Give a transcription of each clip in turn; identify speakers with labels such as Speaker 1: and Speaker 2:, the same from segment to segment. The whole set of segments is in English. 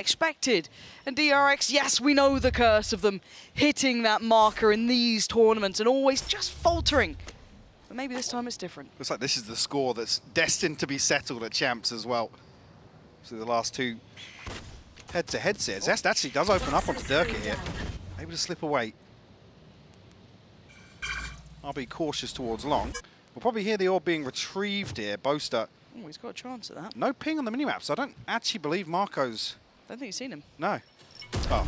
Speaker 1: unexpected. And DRX, yes, we know the curse of them hitting that marker in these tournaments and always just faltering. But maybe this time it's different.
Speaker 2: Looks like this is the score that's destined to be settled at Champs as well. So the last two head-to-heads here. Zest actually does open up onto Durka here. Able to slip away. I'll be cautious towards long. We'll probably hear the orb being retrieved here. Boaster.
Speaker 1: Oh, he's got a chance at that.
Speaker 2: No ping on the minimap, so I don't actually believe Marco's...
Speaker 1: I don't think you've seen him.
Speaker 2: No. Oh.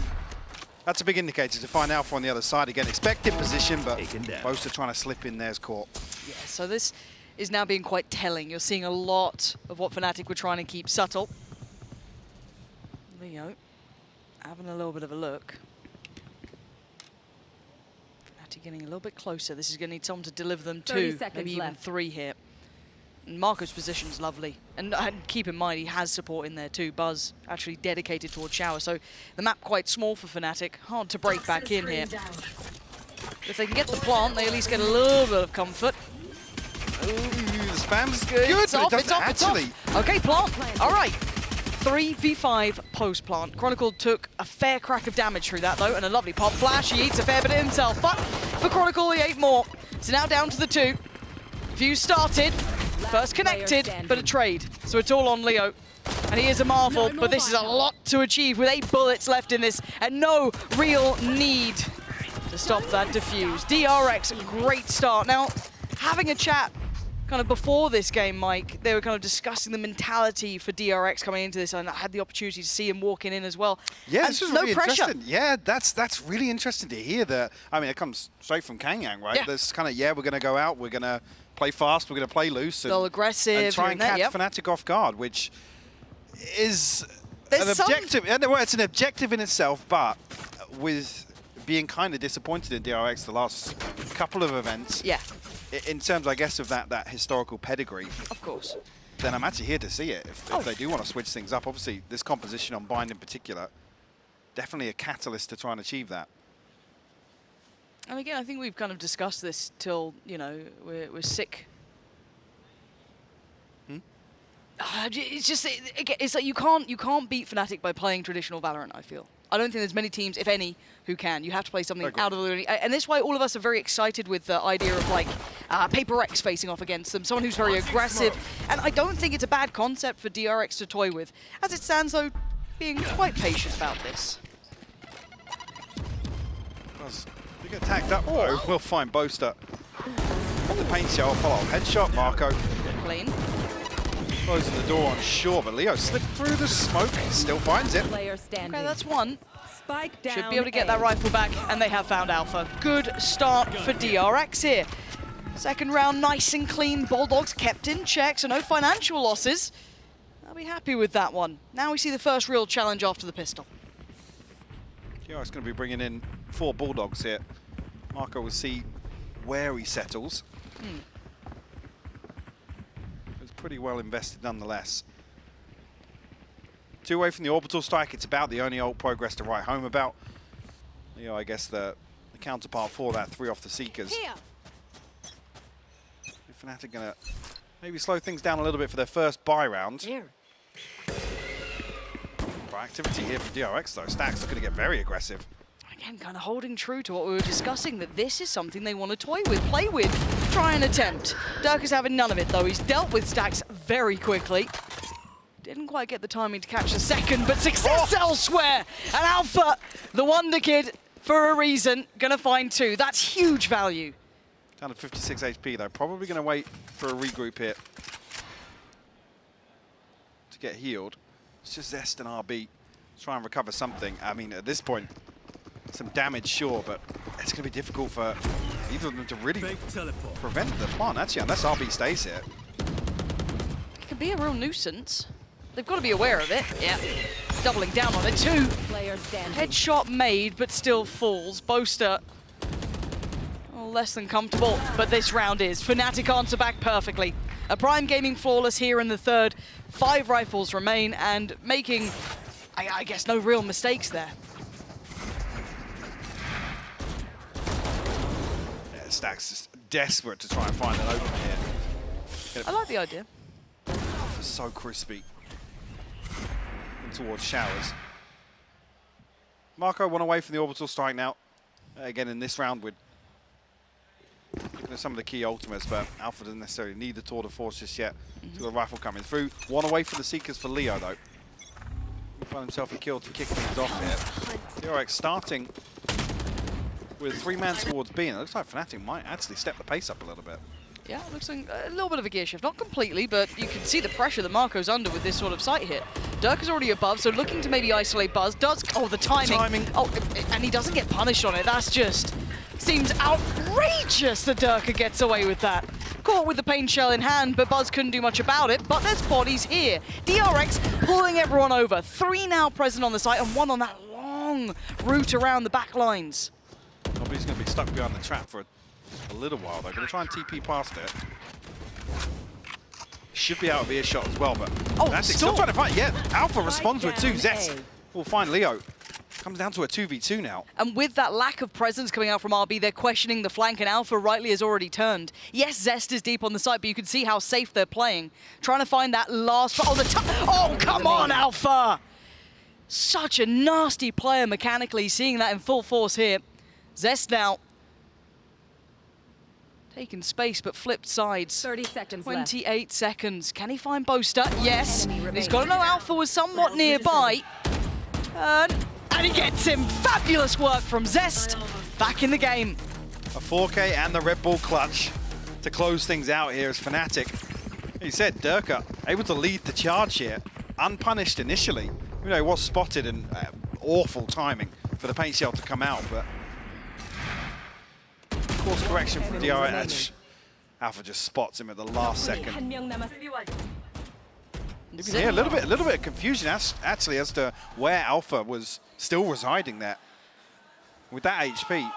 Speaker 2: That's a big indicator to find Alpha on the other side. Again, expected position, but Boaster trying to slip in there's caught.
Speaker 1: Yeah, so this is now being quite telling. You're seeing a lot of what Fnatic were trying to keep subtle. Leo having a little bit of a look. Fnatic getting a little bit closer. This is going to need someone to deliver them 2, maybe even 3 here. And Marco's position's lovely. And keep in mind, he has support in there too. Buzz actually dedicated towards Shower. So the map quite small for Fnatic. Hard to break back in here. If they can get the plant, they at least get a little bit of comfort.
Speaker 2: Ooh, the spam's good.
Speaker 1: It's off, it's off, it's off. Okay, plant. All right. 3v5 post plant. Chronicle took a fair crack of damage through that though, and a lovely pop flash. He eats a fair bit of himself, but for Chronicle he ate more. So now down to the 2. Fuse started, first connected, but a trade. So it's all on Leo. And he is a marvel, but this is a lot to achieve with 8 bullets left in this and no real need to stop that defuse. DRX, great start. Now, having a chat kind of before this game, Mike, they were kind of discussing the mentality for DRX coming into this, and I had the opportunity to see him walking in as well.
Speaker 2: Yeah,
Speaker 1: and
Speaker 2: this is
Speaker 1: no
Speaker 2: really
Speaker 1: pressure.
Speaker 2: interesting. Yeah, that's really interesting to hear that. I mean, it comes straight from Kangyang, right?
Speaker 1: Yeah.
Speaker 2: There's kind of, yeah, we're going to go out, we're going to play fast, we're going to play loose.
Speaker 1: Go aggressive.
Speaker 2: And try and catch Fnatic off guard, which is an objective. Well, it's an objective in itself, but with being kind of disappointed in DRX the last couple of events.
Speaker 1: Yeah.
Speaker 2: In terms, I guess, of that historical pedigree.
Speaker 1: Of course.
Speaker 2: Then I'm actually here to see it. If they do want to switch things up, obviously this composition on Bind in particular, definitely a catalyst to try and achieve that.
Speaker 1: And again, I think we've kind of discussed this till, you know, we're sick. It's just, it's like you can't beat Fnatic by playing traditional Valorant, I feel. I don't think there's many teams, if any, who can. You have to play something out of the ordinary. And that's why all of us are very excited with the idea of like Paper X facing off against them, someone who's very aggressive. And I don't think it's a bad concept for DRX to toy with. As it stands though, being quite patient about this.
Speaker 2: They get tagged up though. We'll find Boaster. The paint shell, follow-up headshot, Marco.
Speaker 1: Clean.
Speaker 2: Closing the door on Shore, but Leo slipped through the smoke, still finds it.
Speaker 1: Okay, that's one.
Speaker 3: Spike down.
Speaker 1: Should be able to get that rifle back, and they have found Alpha. Good start for DRX here. Second round, nice and clean. Bulldogs kept in check, so no financial losses. I'll be happy with that one. Now we see the first real challenge after the pistol.
Speaker 2: DRX going to be bringing in 4 Bulldogs here. Marco will see where he settles. Pretty well invested nonetheless. 2 away from the orbital strike. It's about the only ult progress to write home about. You know, I guess the counterpart for that, 3 off the Seekers. Fnatic gonna maybe slow things down a little bit for their first buy round. Activity here for DRX though. Stacks are gonna get very aggressive.
Speaker 1: Again, kind of holding true to what we were discussing, that this is something they want to toy with, play with, try and attempt. Dirk is having none of it, though. He's dealt with Stacks very quickly. Didn't quite get the timing to catch the second, but success elsewhere! And Alpha, the Wonder Kid, for a reason, gonna find 2. That's huge value.
Speaker 2: Down to 56 HP, though. Probably gonna wait for a regroup here to get healed. It's just Zest and RB. Try and recover something. I mean, at this point, some damage, sure, but it's going to be difficult for either of them to really prevent the plant, actually, unless RB stays here.
Speaker 1: It can be a real nuisance. They've got to be aware of it. Yeah. Doubling down on it, 2. Headshot made, but still falls. Boaster, less than comfortable, but this round is. Fnatic answer back perfectly. A Prime Gaming flawless here in the 3rd. 5 rifles remain, and making, I guess, no real mistakes there.
Speaker 2: Stacks just desperate to try and find an open here.
Speaker 1: I like the idea.
Speaker 2: So crispy. And towards Showers. Marco one away from the orbital strike now. Again, in this round, we're looking at some of the key ultimates, but Alpha doesn't necessarily need the tour de force just yet. To the rifle coming through. One away from the Seekers for Leo, though. He found himself a kill to kick things off here. DRX starting with 3-man towards B, and it looks like Fnatic might actually step the pace up a little bit.
Speaker 1: Yeah, it looks like a little bit of a gear shift. Not completely, but you can see the pressure that Marco's under with this sort of sight hit. Dirk is already above, so looking to maybe isolate Buzz. Does, oh, the timing. Oh, and he doesn't get punished on it. That's just, seems outrageous that Dirk gets away with that. Caught with the pain shell in hand, but Buzz couldn't do much about it. But there's bodies here. DRX pulling everyone over. 3 now present on the site, and 1 on that long route around the back lines.
Speaker 2: Nobody's going to be stuck behind the trap for a little while. They're going to try and TP past it. Should be out of earshot as well, but Fnatic still trying to fight. Yeah, Alpha responds with 2. Zest will find Leo. Comes down to a 2v2 now.
Speaker 1: And with that lack of presence coming out from RB, they're questioning the flank, and Alpha rightly has already turned. Yes, Zest is deep on the site, but you can see how safe they're playing. Trying to find that last... Oh, come on, Alpha! Such a nasty player mechanically, seeing that in full force here. Zest now taking space, but flipped sides.
Speaker 3: 30 seconds
Speaker 1: 28
Speaker 3: left.
Speaker 1: seconds. Can he find Boaster? Yes. He's got to know Alpha was somewhat nearby. And he gets him. Fabulous work from Zest. Back in the game.
Speaker 2: A 4K and the Red Bull clutch to close things out here as Fnatic. He said Durka able to lead the charge here, unpunished initially. You know, he was spotted and awful timing for the paint shell to come out, but course correction from DRX. Alpha just spots him at the last second. You can hear a little bit of confusion actually as to where Alpha was still residing there. With that HP,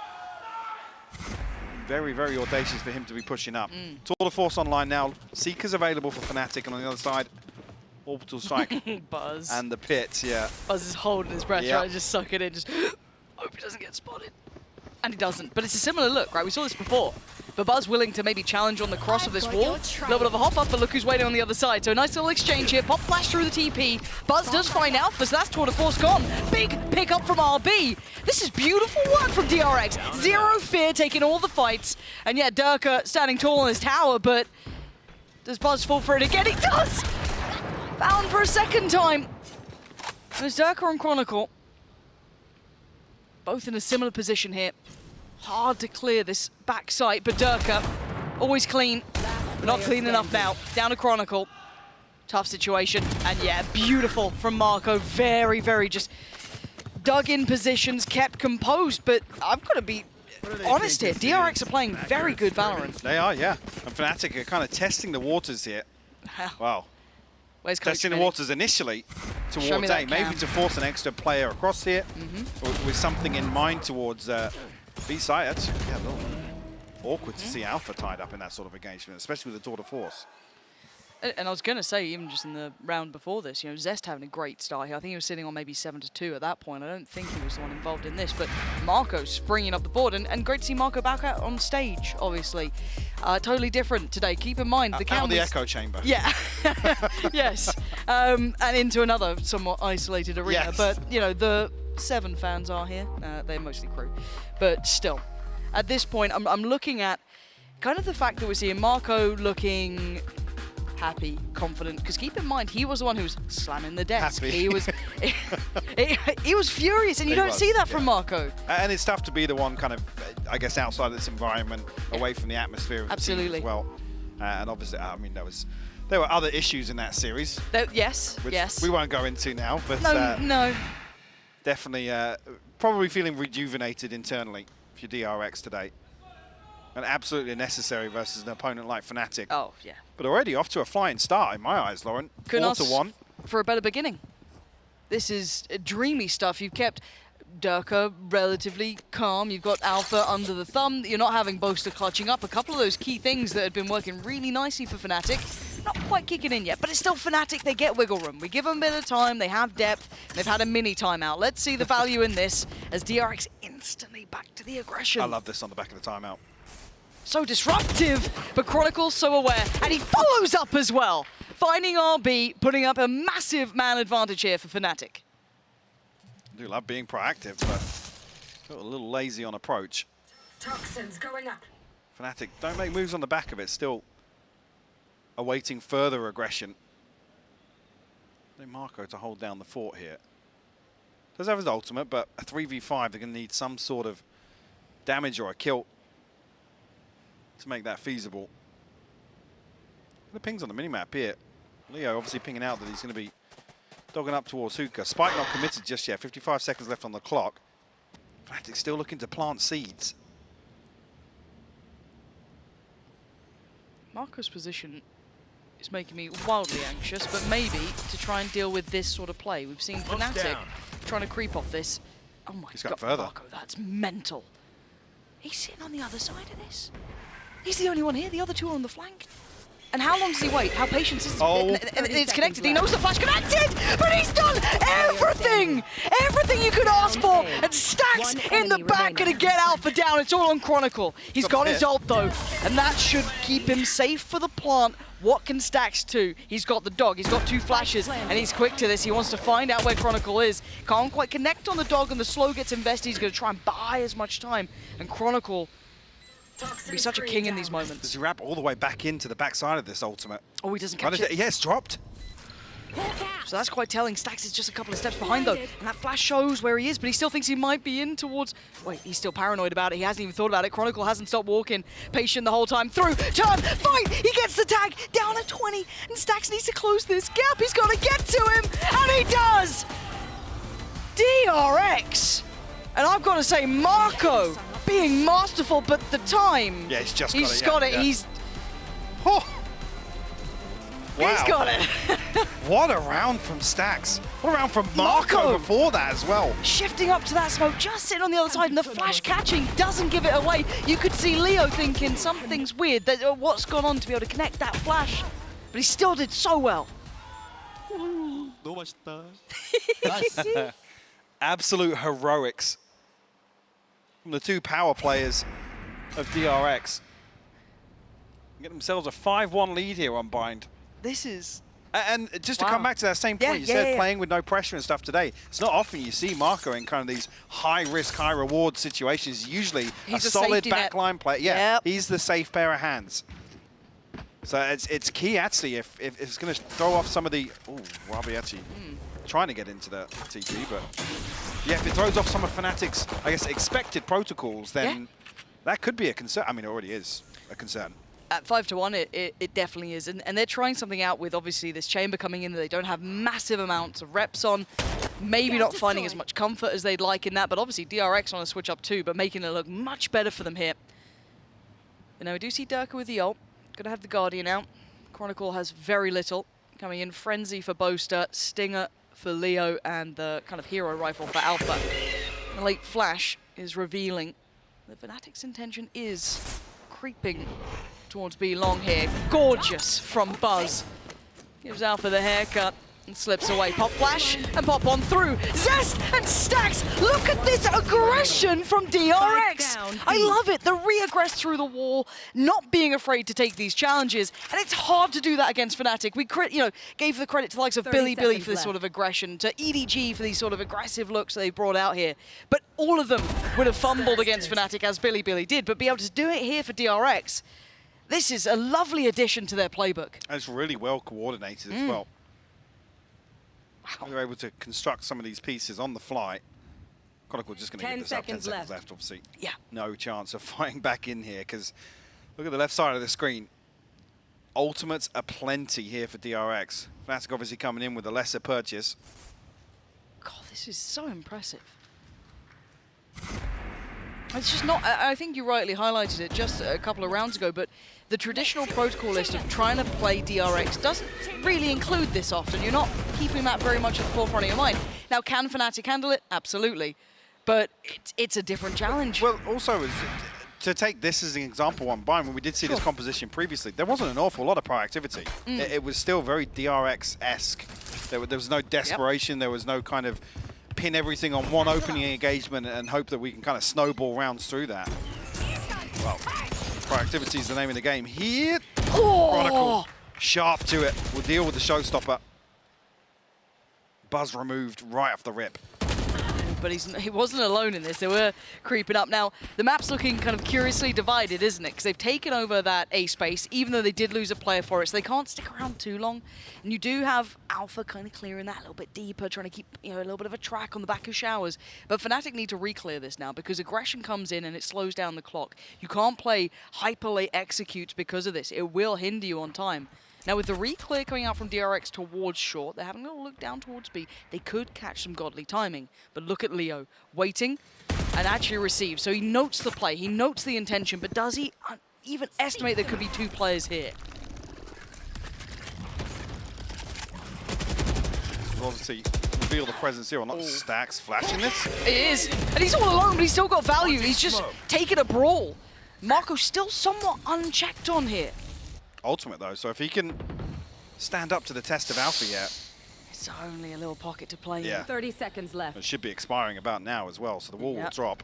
Speaker 2: very, very audacious for him to be pushing up. Tour de force online now. Seekers available for Fnatic, and on the other side, orbital strike.
Speaker 1: Buzz.
Speaker 2: And the pits, yeah.
Speaker 1: Buzz is holding his breath, trying to just suck it in, just hope he doesn't get spotted. And he doesn't, but it's a similar look, right? We saw this before. But Buzz willing to maybe challenge on the cross of this wall. A little bit of a hop up, but look who's waiting on the other side. So a nice little exchange here. Pop flash through the TP. Buzz does find Alpha, so that's tour de force gone. Big pick up from RB. This is beautiful work from DRX. Zero fear, taking all the fights. And yeah, Durka standing tall on his tower, but does Buzz fall for it again? He does! Found for a second time. There's Durka and Chronicle. Both in a similar position here. Hard to clear this back site, but Durka, always clean, but not clean enough now. Down to Chronicle. Tough situation, and yeah, beautiful from Marco. Very, very just dug in positions, kept composed, but I've got to be honest here. DRX are playing very good Valorant.
Speaker 2: They are, yeah. And Fnatic are kind of testing the waters here. Wow.
Speaker 1: Where's Coach
Speaker 2: testing the waters initially towards A, maybe to force an extra player across here, with something in mind towards B side. That's a little awkward to see Alpha tied up in that sort of engagement, especially with the tour de force.
Speaker 1: And I was going to say, even just in the round before this, you know, Zest having a great start here. I think he was sitting on maybe 7-2 at that point. I don't think he was the one involved in this, but Marco springing up the board, and great to see Marco back out on stage, obviously. Totally different today. Keep in mind, the
Speaker 2: out of the echo chamber.
Speaker 1: Yeah, yes. And into another somewhat isolated arena. Yes. But, you know, the 7 fans are here. They're mostly crew. But still, at this point, I'm looking at kind of the fact that we're seeing Marco looking happy, confident, because keep in mind, he was the one who was slamming the desk. Happy. He was he was furious, and you don't see that from Marco.
Speaker 2: And it's tough to be the one kind of, I guess, outside of this environment, away from the atmosphere of the team as well. And obviously, I mean, there were other issues in that series.
Speaker 1: Yes,
Speaker 2: which
Speaker 1: yes.
Speaker 2: we won't go into now, but
Speaker 1: no.
Speaker 2: Definitely, probably feeling rejuvenated internally for DRX today. And absolutely necessary versus an opponent like Fnatic.
Speaker 1: Oh, yeah.
Speaker 2: But already off to a flying start in my eyes, Lauren. 4-1.
Speaker 1: For a better beginning. This is dreamy stuff. You've kept Durka relatively calm. You've got Alpha under the thumb. You're not having Boaster clutching up. A couple of those key things that had been working really nicely for Fnatic. Not quite kicking in yet, but it's still Fnatic. They get wiggle room. We give them a bit of time. They have depth. They've had a mini timeout. Let's see the value in this as DRX instantly back to the aggression.
Speaker 2: I love this on the back of the timeout.
Speaker 1: So disruptive, but Chronicle's so aware, and he follows up as well, finding RB, putting up a massive man advantage here for Fnatic.
Speaker 2: I do love being proactive, but got a little lazy on approach.
Speaker 3: Toxins going up.
Speaker 2: Fnatic don't make moves on the back of it, still awaiting further aggression. No Marco to hold down the fort here. Does have his ultimate, but a 3v5, they're going to need some sort of damage or a kill to make that feasible. The pings on the minimap here. Leo obviously pinging out that he's going to be dogging up towards Hookah. Spike not committed just yet. 55 seconds left on the clock. Fnatic still looking to plant seeds.
Speaker 1: Marco's position is making me wildly anxious, but maybe to try and deal with this sort of play. We've seen Fnatic trying to creep off this. Oh my god,
Speaker 2: further.
Speaker 1: Marco, that's mental. He's sitting on the other side of this. He's the only one here, the other two are on the flank. And how long does he wait? How patient is it's connected, he knows the flash connected, but he's done everything! Everything you could ask for, and Stacks in the back gonna get Alpha down. It's all on Chronicle. He's got his ult though, and that should keep him safe for the plant. What can Stacks do? He's got the dog, he's got 2 flashes, and he's quick to this. He wants to find out where Chronicle is. Can't quite connect on the dog, and the slow gets invested. He's gonna try and buy as much time, and Chronicle be such a king in these moments.
Speaker 2: Does he wrap all the way back into the backside of this ultimate?
Speaker 1: Oh, he doesn't catch it.
Speaker 2: Yes, dropped.
Speaker 1: So that's quite telling. Stacks is just a couple of steps behind though, and that flash shows where he is, but he still thinks he might be in towards... Wait, he's still paranoid about it. He hasn't even thought about it. Chronicle hasn't stopped walking. Patient the whole time. Through, turn, fight! He gets the tag, down at 20, and Stacks needs to close this gap. He's got to get to him, and he does! DRX! And I've got to say, Marco being masterful, but the time...
Speaker 2: Yeah, he's
Speaker 1: got it. He's...
Speaker 2: Oh. Wow.
Speaker 1: He's got it.
Speaker 2: What a round from Stacks. What a round from Marco before that as well.
Speaker 1: Shifting up to that smoke, just sitting on the other side, and the flash catching doesn't give it away. You could see Leo thinking something's weird, that what's gone on to be able to connect that flash. But he still did so well.
Speaker 2: Absolute heroics from the 2 power players of DRX. Get themselves a 5-1 lead here on Bind.
Speaker 1: This is...
Speaker 2: And just to come back to that same point, you said playing with no pressure and stuff today. It's not often you see Marco in kind of these high-risk, high-reward situations. Usually he's a solid backline player. Yeah, he's the safe pair of hands. So it's key, actually, if it's going to throw off some of the... Ooh, Wabi actually trying to get into the TP, but... Yeah, if it throws off some of Fnatic's, I guess, expected protocols, then that could be a concern. I mean, it already is a concern.
Speaker 1: At 5-1, it definitely is. And they're trying something out with, obviously, this chamber coming in that they don't have massive amounts of reps on. Maybe not finding as much comfort as they'd like in that, but obviously DRX on a switch up too, but making it look much better for them here. You know, we do see Durka with the ult. Gonna have the Guardian out. Chronicle has very little. Coming in, Frenzy for Boaster, Stinger for Leo, and the kind of hero rifle for Alpha. The late flash is revealing that Fnatic's intention is creeping towards B long here. Gorgeous from Buzz. Gives Alpha the haircut and slips away. Pop flash and pop on through. Zest and Stacks. Look at this aggression from DRX. I love it. The re-aggress through the wall, not being afraid to take these challenges. And it's hard to do that against Fnatic. We gave the credit to the likes of Billy for this sort of aggression, to EDG for these sort of aggressive looks that they brought out here. But all of them would have fumbled against Fnatic as Billy did. But be able to do it here for DRX, this is a lovely addition to their playbook.
Speaker 2: And it's really well coordinated as well. Wow. They're able to construct some of these pieces on the fly. Chronicle just going to get this up. 10 seconds left, obviously. Yeah. No chance of fighting back in here, because look at the left side of the screen. Ultimates are plenty here for DRX. Fnatic obviously coming in with a lesser purchase.
Speaker 1: God, this is so impressive. It's just not, I think you rightly highlighted it just a couple of rounds ago, but the traditional protocol list of trying to play DRX doesn't really include this often. You're not keeping that very much at the forefront of your mind. Now, can Fnatic handle it? Absolutely. But it's a different challenge.
Speaker 2: Well, also, to take this as an example on Bind, when we did see this composition previously, there wasn't an awful lot of proactivity. It was still very DRX-esque. There was no desperation. There was no kind of pin everything on one opening engagement and hope that we can kind of snowball rounds through that. Well, proactivity is the name of the game. Here, Chronicle, sharp to it. We'll deal with the showstopper. Buzz removed right off the rip.
Speaker 1: but he wasn't alone in this. They were creeping up. Now, the map's looking kind of curiously divided, isn't it? Because they've taken over that A space, even though they did lose a player for it, so they can't stick around too long. And you do have Alpha kind of clearing that a little bit deeper, trying to keep, you know, a little bit of a track on the back of Showers. But Fnatic need to re-clear this now, because aggression comes in and it slows down the clock. You can't play hyper late executes because of this. It will hinder you on time. Now, with the re-clear coming out from DRX towards short, they're having a little look down towards B. They could catch some godly timing. But look at Leo, waiting and actually receives. So he notes the play, he notes the intention, but does he even estimate there could be 2 players here?
Speaker 2: Obviously, reveal the presence here, or not. Stacks flashing this.
Speaker 1: It is, and he's all alone, but he's still got value. He's just taking a brawl. Marco's still somewhat unchecked on here.
Speaker 2: Ultimate though, so if he can stand up to the test of Alpha yet.
Speaker 1: It's only a little pocket to play
Speaker 2: Yeah.
Speaker 1: in.
Speaker 3: 30 seconds left.
Speaker 2: It should be expiring about now as well, so the wall will drop.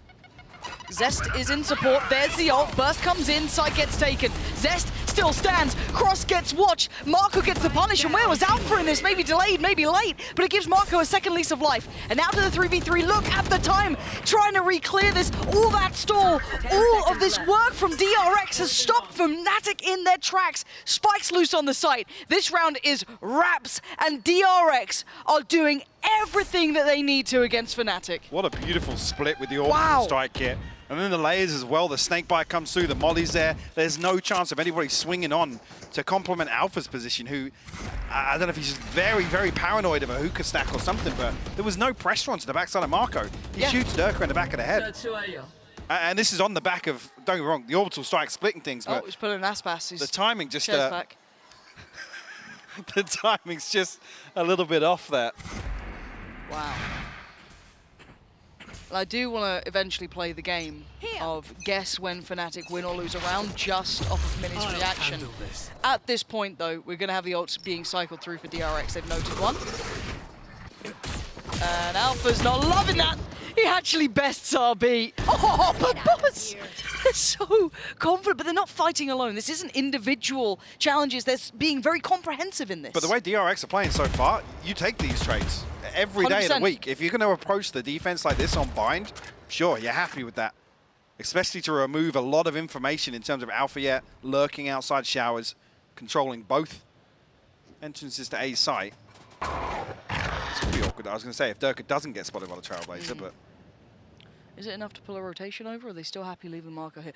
Speaker 1: Zest is in support. There's the ult. Burst comes in. Site gets taken. Zest still stands. Cross gets watched. Marco gets the punish. And where was Alpha in this? Maybe delayed, maybe late. But it gives Marco a second lease of life. And now to the 3v3. Look at the time. Trying to re-clear this. All that stall. All of this work from DRX has stopped Fnatic in their tracks. Spike's loose on the site. This round is wraps. And DRX are doing everything that they need to against Fnatic.
Speaker 2: What a beautiful split with the orbital strike kit. And then the layers as well, the snake bite comes through, the molly's there. There's no chance of anybody swinging on to complement Alpha's position, who, I don't know if he's just very, very paranoid of a hookah stack or something, but there was no pressure onto the backside of Marco. He shoots Durka in the back of the head. And this is on the back of, don't get me wrong, the orbital strike splitting things, but
Speaker 1: he's pulling an Aspas.
Speaker 2: the timing just,
Speaker 1: back.
Speaker 2: the timing's just a little bit off there.
Speaker 1: Wow. Well, I do want to eventually play the game of guess when Fnatic win or lose a round just off of Minnie's reaction. At this point, though, we're going to have the ults being cycled through for DRX. They've noted one. And Alpha's not loving that. He actually bests RB. Oh, but Boss! They're so confident, but they're not fighting alone. This isn't individual challenges. They're being very comprehensive in this.
Speaker 2: But the way DRX are playing so far, you take these trades every day of the week. If you're going to approach the defense like this on bind, sure, you're happy with that. Especially to remove a lot of information in terms of Alpha yet, lurking outside Showers, controlling both entrances to A's site. It's going to be awkward. I was going to say, if Durka doesn't get spotted by the Trailblazer, but...
Speaker 1: Is it enough to pull a rotation over, or are they still happy leaving Marco here?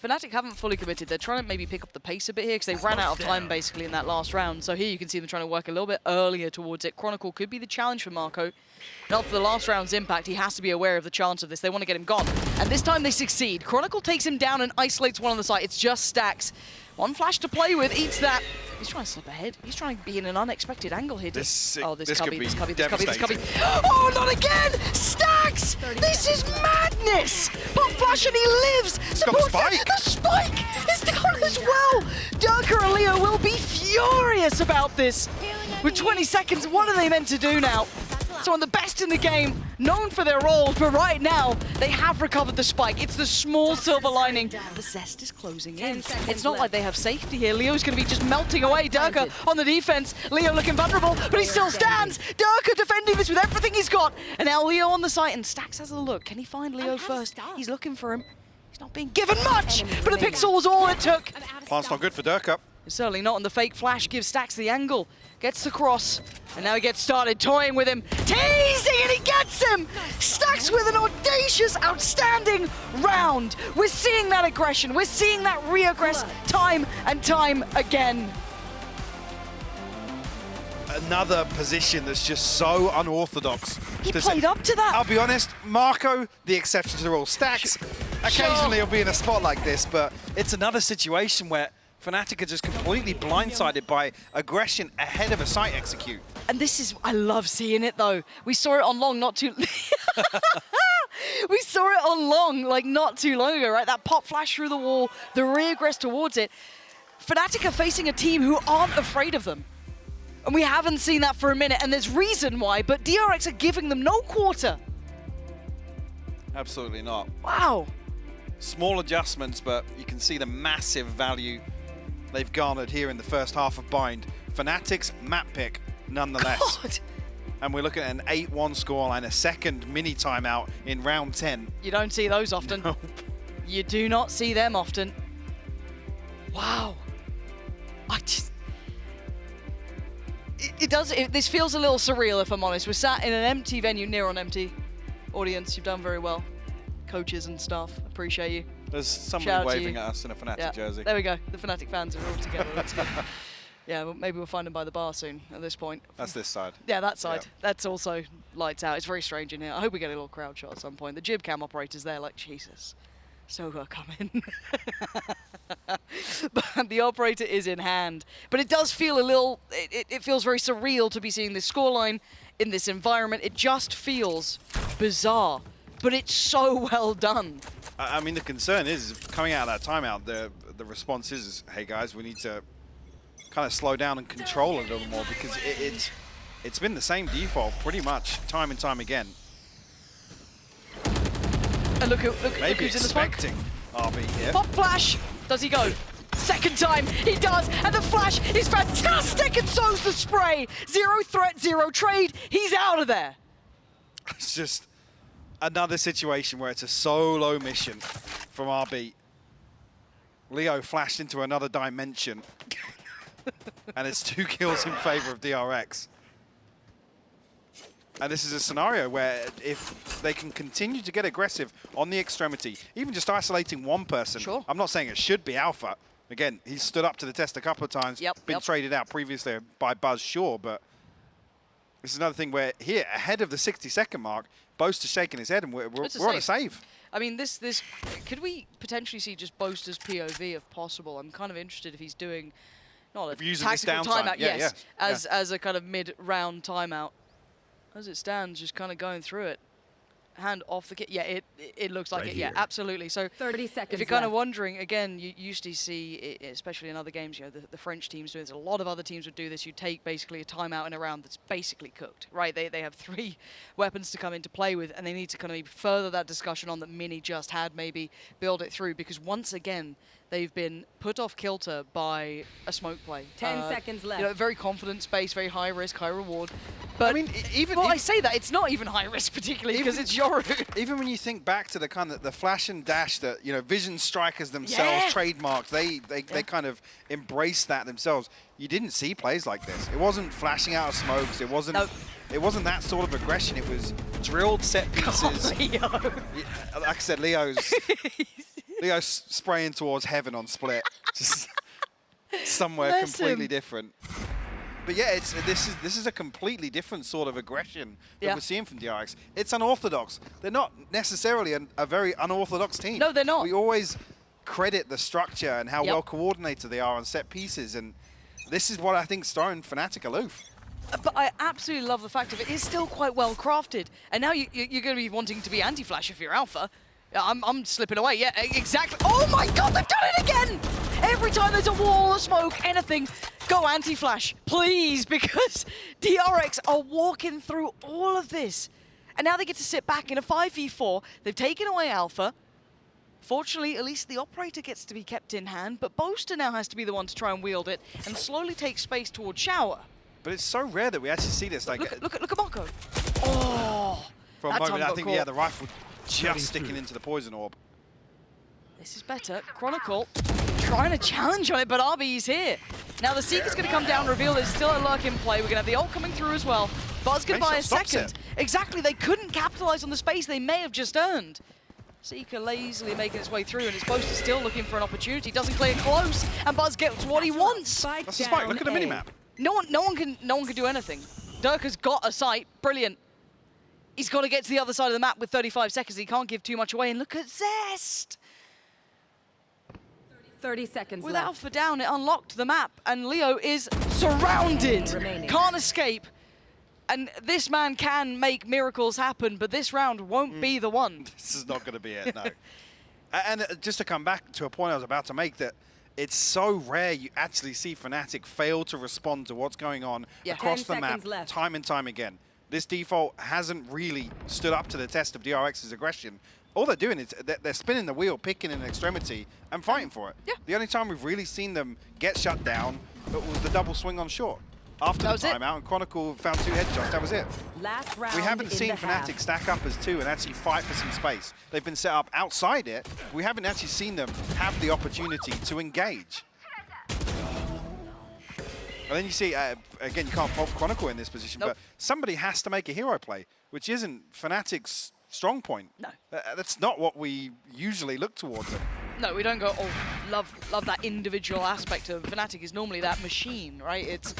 Speaker 1: Fnatic haven't fully committed. They're trying to maybe pick up the pace a bit here, because they ran out of time, basically, in that last round. So here you can see them trying to work a little bit earlier towards it. Chronicle could be the challenge for Marco. Not for the last round's impact, he has to be aware of the chance of this. They want to get him gone. And this time they succeed. Chronicle takes him down and isolates one on the site. It's just Stacks. One flash to play with, eats that. He's trying to slip ahead. He's trying to be in an unexpected angle here.
Speaker 2: This
Speaker 1: cubby.
Speaker 2: devastating.
Speaker 1: Oh, not again! Stacks! This is madness! Pop flash and he lives!
Speaker 2: Got the
Speaker 1: spike is down as well! Durka and Leo will be furious about this. With 20 seconds, what are they meant to do now? So on the best in the game, known for their roles, but right now, they have recovered the spike. It's the small silver lining. The Zest is closing in. It's not like they have safety here. Leo's going to be just melting away. Durka on the defense. Leo looking vulnerable, but he still stands. Durka defending this with everything he's got. And now Leo on the site, and Stacks has a look. Can he find Leo first? He's looking for him. He's not being given much, but a pixel was all it took.
Speaker 2: Plant's not good for Durka.
Speaker 1: Certainly not on the fake flash, gives Stacks the angle, gets the cross, and now he gets started toying with him, teasing, and he gets him! Stacks with an audacious, outstanding round. We're seeing that aggression, we're seeing that re-aggress time and time again.
Speaker 2: Another position that's just so unorthodox.
Speaker 1: He played up to that.
Speaker 2: I'll be honest, Marco, the exception to the rule. Stacks, occasionally he'll be in a spot like this, but it's another situation where Fnatic are just completely blindsided by aggression ahead of a site execute.
Speaker 1: And this is, I love seeing it though. We saw it on Long not too... We saw it on Long, like not too long ago, right? That pop flash through the wall, the re-aggress towards it. Fnatic are facing a team who aren't afraid of them. And we haven't seen that for a minute, and there's reason why, but DRX are giving them no quarter.
Speaker 2: Absolutely not.
Speaker 1: Wow.
Speaker 2: Small adjustments, but you can see the massive value they've garnered here in the first half of Bind. Fnatic's map pick, nonetheless.
Speaker 1: God.
Speaker 2: And we're looking at an 8-1 scoreline, a second mini timeout in round 10.
Speaker 1: You don't see those often.
Speaker 2: Nope.
Speaker 1: You do not see them often. Wow. This feels a little surreal, if I'm honest. We're sat in an empty venue, near on empty. Audience, you've done very well. Coaches and staff, appreciate you.
Speaker 2: There's somebody
Speaker 1: Shout out to
Speaker 2: waving
Speaker 1: you.
Speaker 2: at us in a Fnatic jersey.
Speaker 1: There we go. The Fnatic fans are all together. That's good. Yeah, well, maybe we'll find them by the bar soon at this point.
Speaker 2: That's this side.
Speaker 1: Yeah, that side.
Speaker 2: Yeah.
Speaker 1: That's also lights out. It's very strange in here. I hope we get a little crowd shot at some point. The jib cam operator's there like, Jesus. So come in. But the operator is in hand. But it does feel a little, it feels very surreal to be seeing this scoreline in this environment. It just feels bizarre, but it's so well done.
Speaker 2: I mean, the concern is, coming out of that timeout, the response is, hey guys, we need to kind of slow down and control it a little more, because it's been the same default pretty much time and time again.
Speaker 1: And look
Speaker 2: Maybe
Speaker 1: who's in the smoke.
Speaker 2: expecting RB here.
Speaker 1: Pop flash! Does he go? Second time, he does, and the flash is fantastic, and so's the spray. Zero threat, zero trade, he's out of there.
Speaker 2: It's just another situation where it's a solo mission from RB. Leo flashed into another dimension, and it's 2 kills in favor of DRX. And this is a scenario where if they can continue to get aggressive on the extremity, even just isolating one person,
Speaker 1: sure.
Speaker 2: I'm not saying it should be Alpha. Again, he's stood up to the test a couple of times, been traded out previously by Buzz, sure, but this is another thing where here, ahead of the 60-second mark, Boast is shaking his head, and we're on a save.
Speaker 1: I mean, this could we potentially see just Boaster's POV if possible? I'm kind of interested if he's doing not a tactical timeout, yes, as a kind of mid-round timeout. As it stands, just kind of going through it. Hand off the kit. Yeah, it looks like
Speaker 4: right
Speaker 1: it.
Speaker 4: here.
Speaker 1: Yeah, absolutely. So
Speaker 3: 30 seconds
Speaker 1: if you're kind of
Speaker 3: left.
Speaker 1: wondering, again, you used to see, especially in other games, you know, the French teams do this. A lot of other teams would do this. You take basically a timeout in a round that's basically cooked, right? They have 3 weapons to come into play with, and they need to kind of maybe further that discussion on that Mini just had, maybe build it through, because once again, they've been put off kilter by a smoke play.
Speaker 3: 10 seconds left.
Speaker 1: You know, very confident space, very high risk, high reward. But
Speaker 2: I mean,
Speaker 1: I say that it's not even high risk particularly because it's Yoru.
Speaker 2: Even when you think back to the kind of the flash and dash that, you know, Vision Strikers themselves trademarked, they kind of embraced that themselves. You didn't see plays like this. It wasn't flashing out of smokes. It wasn't. It wasn't that sort of aggression. It was drilled set pieces.
Speaker 1: Leo.
Speaker 2: Like I said, Leo's spraying towards heaven on split, just somewhere completely different. But yeah, this is a completely different sort of aggression that we're seeing from DRX. It's unorthodox. They're not necessarily a very unorthodox team.
Speaker 1: No, they're not.
Speaker 2: We always credit the structure and how well coordinated they are on set pieces, and this is what I think's throwing Fnatic aloof.
Speaker 1: But I absolutely love the fact of it is still quite well crafted. And now you're going to be wanting to be anti-flash if you're Alpha. I'm slipping away. Yeah, exactly. Oh my God, they've done it again! Every time there's a wall of smoke, anything, go anti-flash, please, because DRX are walking through all of this. And now they get to sit back in a 5v4. They've taken away Alpha. Fortunately, at least the operator gets to be kept in hand, but Boaster now has to be the one to try and wield it and slowly take space towards Shower.
Speaker 2: But it's so rare that we actually see this. Like,
Speaker 1: look at Mako. Oh,
Speaker 2: for a moment, I think the rifle just sticking into the poison orb.
Speaker 1: This is better. Chronicle trying to challenge on it, but RB's here. Now the Seeker's going to come down, reveal there's still a lurk in play. We're going to have the ult coming through as well. Buzz can buy a second. Exactly, they couldn't capitalize on the space they may have just earned. Seeker lazily making its way through, and it's Boaster still looking for an opportunity. Doesn't clear close, and Buzz gets what he wants.
Speaker 2: That's the spike. Look at the minimap.
Speaker 1: No one can do anything. Dirk has got a sight. Brilliant. He's got to get to the other side of the map with 35 seconds. He can't give too much away. And look at Zest.
Speaker 3: 30 seconds
Speaker 1: With
Speaker 3: left.
Speaker 1: Alpha down, it unlocked the map, and Leo is surrounded. Can't escape. And this man can make miracles happen, but this round won't be the one.
Speaker 2: This is not going to be it, no. And just to come back to a point I was about to make, that it's so rare you actually see Fnatic fail to respond to what's going on across the map time and time again. This default hasn't really stood up to the test of DRX's aggression. All they're doing is they're spinning the wheel, picking an extremity, and fighting for it.
Speaker 1: Yeah.
Speaker 2: The only time we've really seen them get shut down was the double swing on short. after
Speaker 1: That
Speaker 2: the
Speaker 1: was it.
Speaker 2: timeout, and Chronicle found 2 headshots. That was it.
Speaker 4: Last round
Speaker 2: We haven't seen
Speaker 4: in the half.
Speaker 2: Fnatic stack up as 2 and actually fight for some space. They've been set up outside it. We haven't actually seen them have the opportunity to engage. And then you see, again, you can't fault Chronicle in this position,
Speaker 1: Nope.
Speaker 2: but somebody has to make a hero play, which isn't Fnatic's strong point.
Speaker 1: No.
Speaker 2: That's not what we usually look towards it.
Speaker 1: No, we don't go, oh, love that individual aspect of Fnatic is normally that machine, right? It's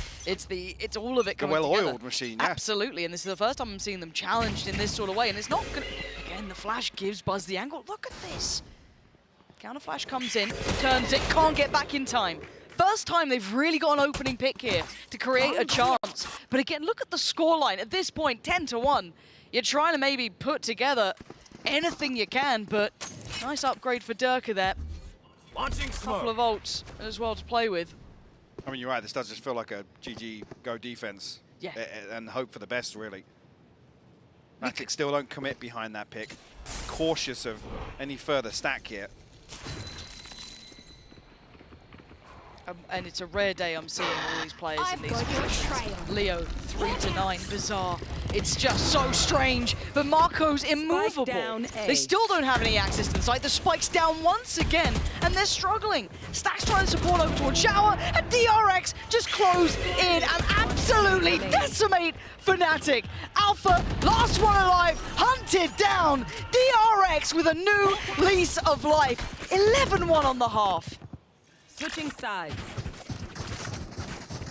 Speaker 1: all of it coming together.
Speaker 2: well-oiled machine, yeah.
Speaker 1: Absolutely, and this is the first time I'm seeing them challenged in this sort of way, and it's not gonna, again, the flash gives Buzz the angle. Look at this. Counter flash comes in, turns it, can't get back in time. First time they've really got an opening pick here to create a chance. But again, look at the scoreline. At this point, 10-1. You're trying to maybe put together anything you can, but nice upgrade for Durka there.
Speaker 5: Launching
Speaker 1: Couple of ults as well to play with.
Speaker 2: I mean, you're right, this does just feel like a GG go defense.
Speaker 1: Yeah.
Speaker 2: And hope for the best, really. Fnatic still don't commit behind that pick. Cautious of any further stack here.
Speaker 1: And it's a rare day I'm seeing all these players in these
Speaker 3: got your
Speaker 1: positions.
Speaker 3: trail.
Speaker 1: Leo, 3-9, bizarre. It's just so strange, but Marco's immovable.
Speaker 4: down A.
Speaker 1: They still don't have any access to the site. The spike's down once again, and they're struggling. Stack's trying to support over towards Shower, and DRX just close in and absolutely decimate Fnatic. Alpha, last one alive, hunted down. DRX with a new lease of life. 11-1 on the half.
Speaker 4: Switching sides.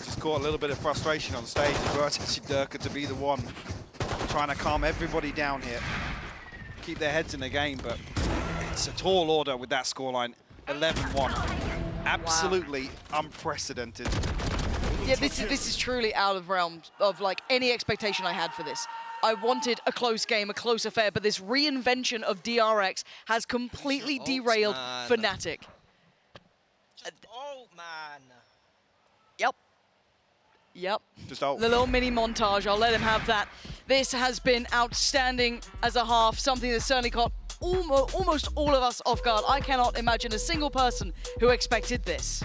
Speaker 2: Just caught a little bit of frustration on stage as well. It's actually Durka to be the one trying to calm everybody down here. Keep their heads in the game, but it's a tall order with that scoreline. 11-1. Absolutely unprecedented.
Speaker 1: Yeah, this is truly out of realm of like any expectation I had for this. I wanted a close game, a close affair, but this reinvention of DRX has completely derailed Fnatic.
Speaker 5: Oh, man.
Speaker 1: Yep.
Speaker 2: Just ult.
Speaker 1: The little mini montage, I'll let him have that. This has been outstanding as a half, something that certainly caught almost all of us off guard. I cannot imagine a single person who expected this.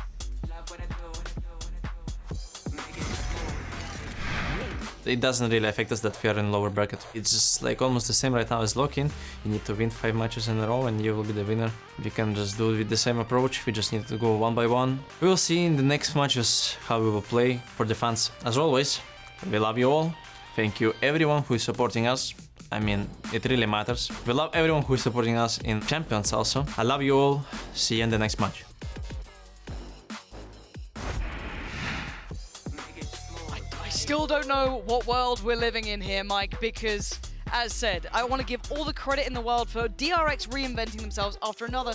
Speaker 6: It doesn't really affect us that we are in lower bracket. It's just like almost the same right now as lock-in. You need to win 5 matches in a row and you will be the winner. We can just do it with the same approach. We just need to go one by one. We will see in the next matches how we will play. For the fans, as always, we love you all. Thank you everyone who is supporting us. I mean, it really matters. We love everyone who is supporting us in Champions also. I love you all. See you in the next match.
Speaker 1: Still don't know what world we're living in here, Mike, because, as said, I want to give all the credit in the world for DRX reinventing themselves after another.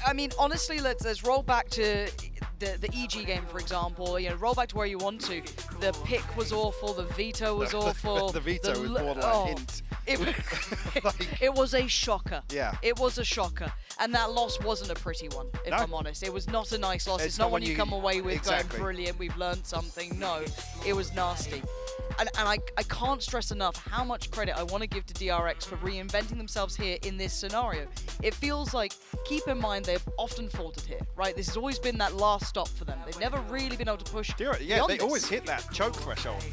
Speaker 1: I mean, honestly, let's roll back to the EG game, for example. You know, roll back to where you want to. The pick was awful. The veto was awful.
Speaker 2: The veto was borderline hint.
Speaker 1: It was a shocker.
Speaker 2: Yeah.
Speaker 1: It was a shocker. And that loss wasn't a pretty one, if
Speaker 2: No.
Speaker 1: I'm honest. It was not a nice loss. It's not one you come away with
Speaker 2: Exactly.
Speaker 1: going, brilliant, we've learned something. No, it was nasty. And I can't stress enough how much credit I want to give to DRX for reinventing themselves here in this scenario. It feels like, keep in mind, they've often faltered here, right? This has always been that last stop for them. They've never really been able to push
Speaker 2: Yeah,
Speaker 1: beyond
Speaker 2: they
Speaker 1: this.
Speaker 2: always hit that choke threshold.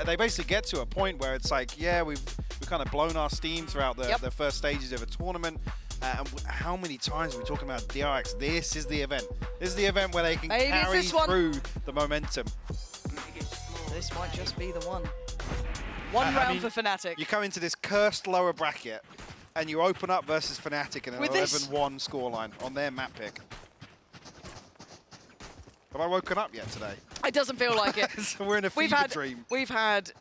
Speaker 2: They basically get to a point where it's like, yeah, we've kind of blown our steam throughout the first stages of a tournament. And how many times are we talking about DRX? This is the event. This is the event where they can
Speaker 1: Maybe it's
Speaker 2: carry
Speaker 1: this one.
Speaker 2: through the momentum.
Speaker 1: This might just be the one. One
Speaker 2: I
Speaker 1: round
Speaker 2: mean,
Speaker 1: for Fnatic.
Speaker 2: You come into this cursed lower bracket, and you open up versus Fnatic in an
Speaker 1: With this-
Speaker 2: 11-1 scoreline on their map pick. Have I woken up yet today?
Speaker 1: It doesn't feel like it.
Speaker 2: So we're in a fever dream.
Speaker 1: We've had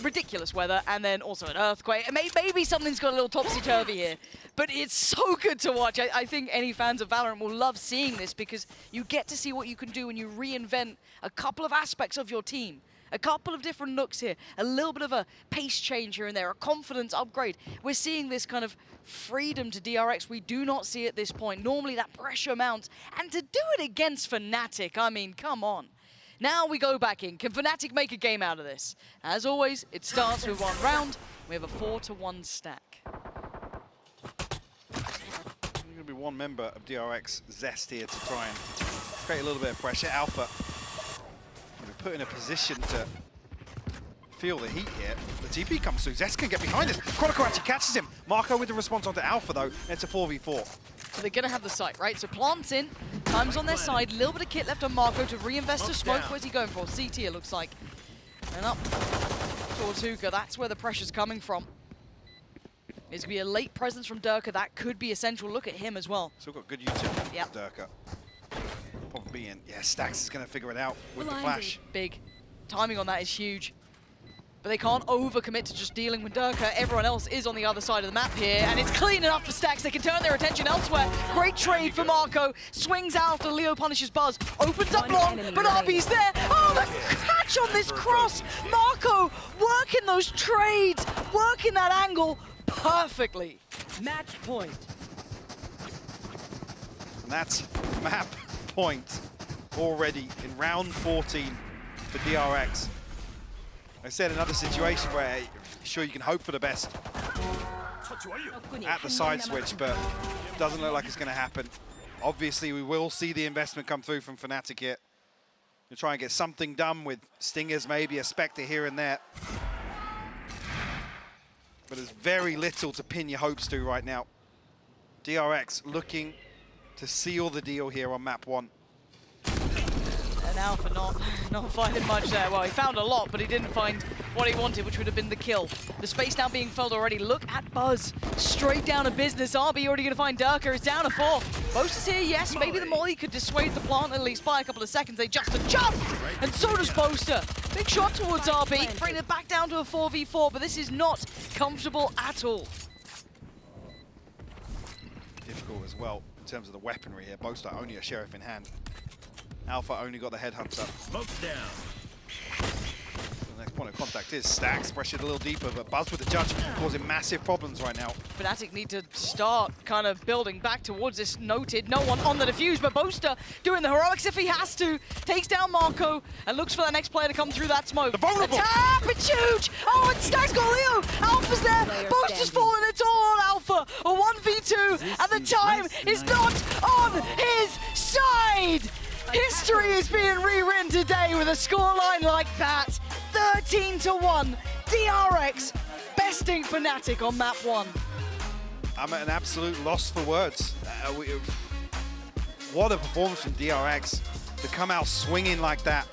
Speaker 1: ridiculous weather and then also an earthquake. Maybe something's got a little topsy-turvy here, but it's so good to watch. I think any fans of VALORANT will love seeing this because you get to see what you can do when you reinvent a couple of aspects of your team. A couple of different looks here, a little bit of a pace change here and there, a confidence upgrade. We're seeing this kind of freedom to DRX we do not see at this point. Normally that pressure mounts, and to do it against Fnatic, I mean, come on. Now we go back in. Can Fnatic make a game out of this? As always, it starts with one round. We have a 4-1 stack.
Speaker 2: There's going to be one member of DRX Zest here to try and create a little bit of pressure. Alpha put in a position to feel the heat here. The TP comes through. Zest can get behind this. Chronicle actually catches him. Marco with the response onto Alpha, though. It's a 4v4.
Speaker 1: So they're going to have the site, right? So plants in, time's on their side, a little bit of kit left on Marco to reinvest of smoke. Where's he going for? CT, it looks like. And up towards Hookah. That's where the pressure's coming from. It's going to be a late presence from Durka. That could be essential. Look at him as well.
Speaker 2: Still got good utility.
Speaker 1: Yep.
Speaker 2: Durka. Probably in. Yeah, Stax is going to figure it out with the flash.
Speaker 1: Big. Timing on that is huge. But they can't overcommit to just dealing with Durka. Everyone else is on the other side of the map here, and it's clean enough for Stax. They can turn their attention elsewhere. Great trade for Marco. Swings out after Leo punishes Buzz. Opens up long, but RB's there. Oh, the catch on this cross. Marco working those trades, working that angle perfectly.
Speaker 4: Match point.
Speaker 2: And that's map point already in round 14 for DRX. I said another situation where sure you can hope for the best at the side switch, but doesn't look like it's going to happen. Obviously, we will see the investment come through from Fnatic here. You'll try and get something done with Stingers, maybe a Spectre here and there. But there's very little to pin your hopes to right now. DRX looking to seal the deal here on map 1.
Speaker 1: And Alpha not finding much there. Well, he found a lot, but he didn't find what he wanted, which would have been the kill. The space now being filled already. Look at Buzz. Straight down to business. RB already going to find Durka. He's down to 4. Boast is here, yes. Maybe the molly could dissuade the plant at least by a couple of seconds. They just jump! And so does Boaster. Big shot towards RB. Bring it back down to a 4v4, but this is not comfortable at all.
Speaker 2: Difficult as well in terms of the weaponry here. Boaster only a Sheriff in hand. Alpha only got the headhunter.
Speaker 5: Smoke down.
Speaker 2: The next point of contact is Stax, pressured a little deeper, but Buzz with the judge causing massive problems right now.
Speaker 1: Fnatic need to start kind of building back towards this. Noted, no one on the defuse, but Boaster doing the heroics if he has to. Takes down Marco and looks for that next player to come through that smoke.
Speaker 2: The vulnerable!
Speaker 1: The tap, it's huge! Oh, and Stax got Leo! Alpha's there! Boaster's falling, it's all on Alpha! A 1v2, and the time is not on his side! History is being rewritten today with a scoreline like that. 13-1, DRX besting Fnatic on map 1.
Speaker 2: I'm at an absolute loss for words. What a performance from DRX to come out swinging like that.